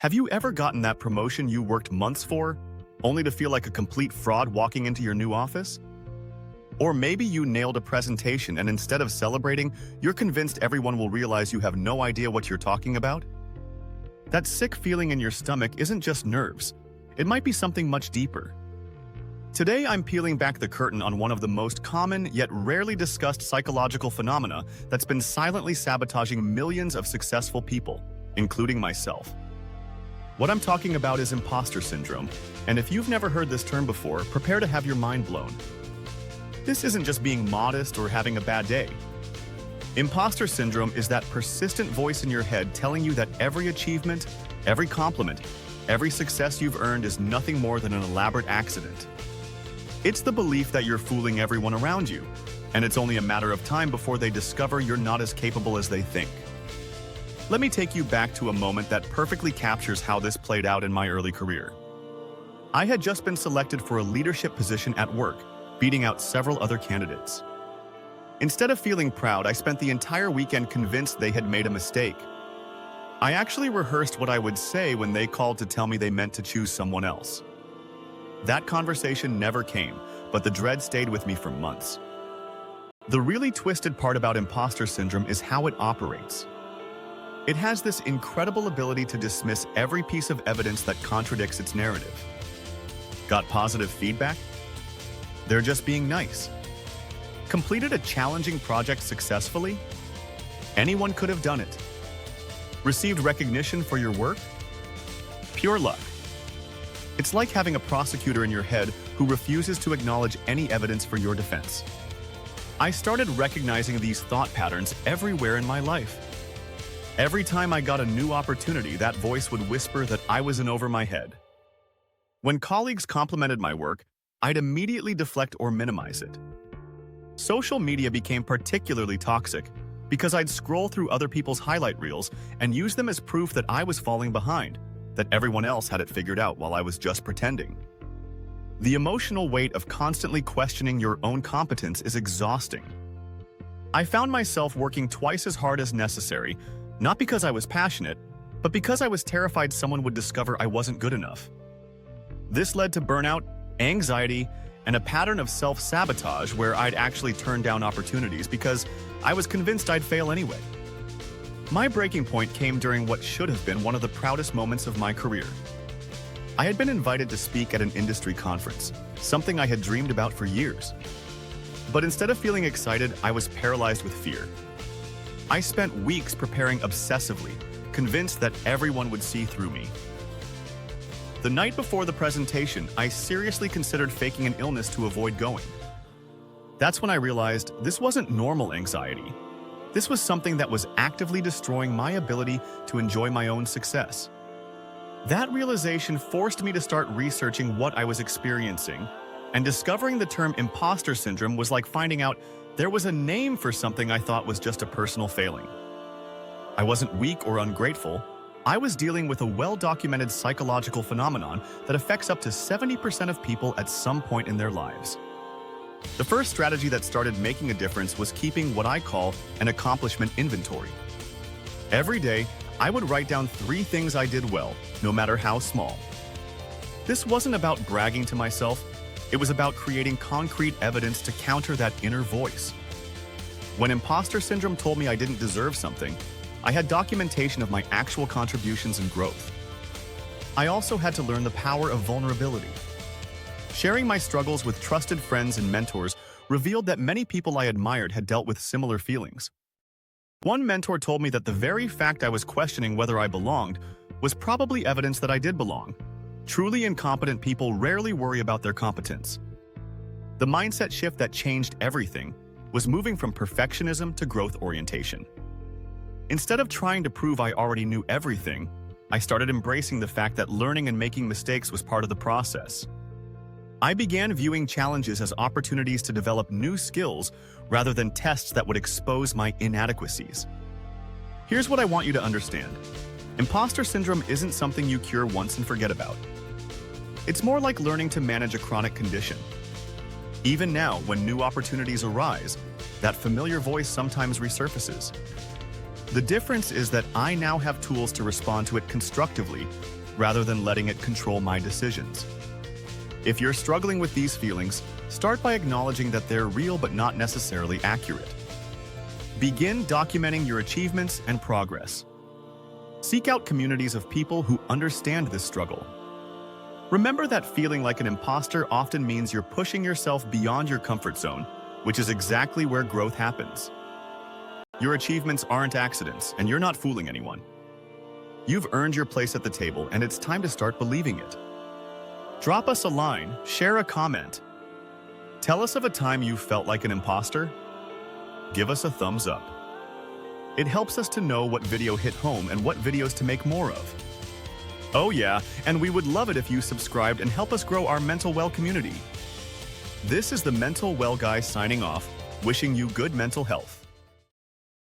Have you ever gotten that promotion you worked months for, only to feel like a complete fraud walking into your new office? Or maybe you nailed a presentation and instead of celebrating, you're convinced everyone will realize you have no idea what you're talking about? That sick feeling in your stomach isn't just nerves. It might be something much deeper. Today, I'm peeling back the curtain on one of the most common yet rarely discussed psychological phenomena that's been silently sabotaging millions of successful people, including myself. What I'm talking about is imposter syndrome, and if you've never heard this term before, prepare to have your mind blown. This isn't just being modest or having a bad day. Imposter syndrome is that persistent voice in your head telling you that every achievement, every compliment, every success you've earned is nothing more than an elaborate accident. It's the belief that you're fooling everyone around you, and it's only a matter of time before they discover you're not as capable as they think. Let me take you back to a moment that perfectly captures how this played out in my early career. I had just been selected for a leadership position at work, beating out several other candidates. Instead of feeling proud, I spent the entire weekend convinced they had made a mistake. I actually rehearsed what I would say when they called to tell me they meant to choose someone else. That conversation never came, but the dread stayed with me for months. The really twisted part about imposter syndrome is how it operates. It has this incredible ability to dismiss every piece of evidence that contradicts its narrative. Got positive feedback? They're just being nice. Completed a challenging project successfully? Anyone could have done it. Received recognition for your work? Pure luck. It's like having a prosecutor in your head who refuses to acknowledge any evidence for your defense. I started recognizing these thought patterns everywhere in my life. Every time I got a new opportunity, that voice would whisper that I was in over my head. When colleagues complimented my work, I'd immediately deflect or minimize it. Social media became particularly toxic because I'd scroll through other people's highlight reels and use them as proof that I was falling behind, that everyone else had it figured out while I was just pretending. The emotional weight of constantly questioning your own competence is exhausting. I found myself working twice as hard as necessary, not because I was passionate, but because I was terrified someone would discover I wasn't good enough. This led to burnout, anxiety, and a pattern of self-sabotage where I'd actually turn down opportunities because I was convinced I'd fail anyway. My breaking point came during what should have been one of the proudest moments of my career. I had been invited to speak at an industry conference, something I had dreamed about for years. But instead of feeling excited, I was paralyzed with fear. I spent weeks preparing obsessively, convinced that everyone would see through me. The night before the presentation, I seriously considered faking an illness to avoid going. That's when I realized this wasn't normal anxiety. This was something that was actively destroying my ability to enjoy my own success. That realization forced me to start researching what I was experiencing, and discovering the term imposter syndrome was like finding out there was a name for something I thought was just a personal failing. I wasn't weak or ungrateful. I was dealing with a well-documented psychological phenomenon that affects up to 70% of people at some point in their lives. The first strategy that started making a difference was keeping what I call an accomplishment inventory. Every day, I would write down 3 things I did well, no matter how small. This wasn't about bragging to myself. It was about creating concrete evidence to counter that inner voice. When imposter syndrome told me I didn't deserve something, I had documentation of my actual contributions and growth. I also had to learn the power of vulnerability. Sharing my struggles with trusted friends and mentors revealed that many people I admired had dealt with similar feelings. One mentor told me that the very fact I was questioning whether I belonged was probably evidence that I did belong. Truly incompetent people rarely worry about their competence. The mindset shift that changed everything was moving from perfectionism to growth orientation. Instead of trying to prove I already knew everything, I started embracing the fact that learning and making mistakes was part of the process. I began viewing challenges as opportunities to develop new skills rather than tests that would expose my inadequacies. Here's what I want you to understand. Imposter syndrome isn't something you cure once and forget about. It's more like learning to manage a chronic condition. Even now, when new opportunities arise, that familiar voice sometimes resurfaces. The difference is that I now have tools to respond to it constructively rather than letting it control my decisions. If you're struggling with these feelings, start by acknowledging that they're real but not necessarily accurate. Begin documenting your achievements and progress. Seek out communities of people who understand this struggle. Remember that feeling like an imposter often means you're pushing yourself beyond your comfort zone, which is exactly where growth happens. Your achievements aren't accidents, and you're not fooling anyone. You've earned your place at the table, and it's time to start believing it. Drop us a line, share a comment. Tell us of a time you felt like an imposter. Give us a thumbs up. It helps us to know what video hit home and what videos to make more of. Oh yeah, and we would love it if you subscribed and help us grow our mental well community. This is the Mental Well Guy signing off, wishing you good mental health.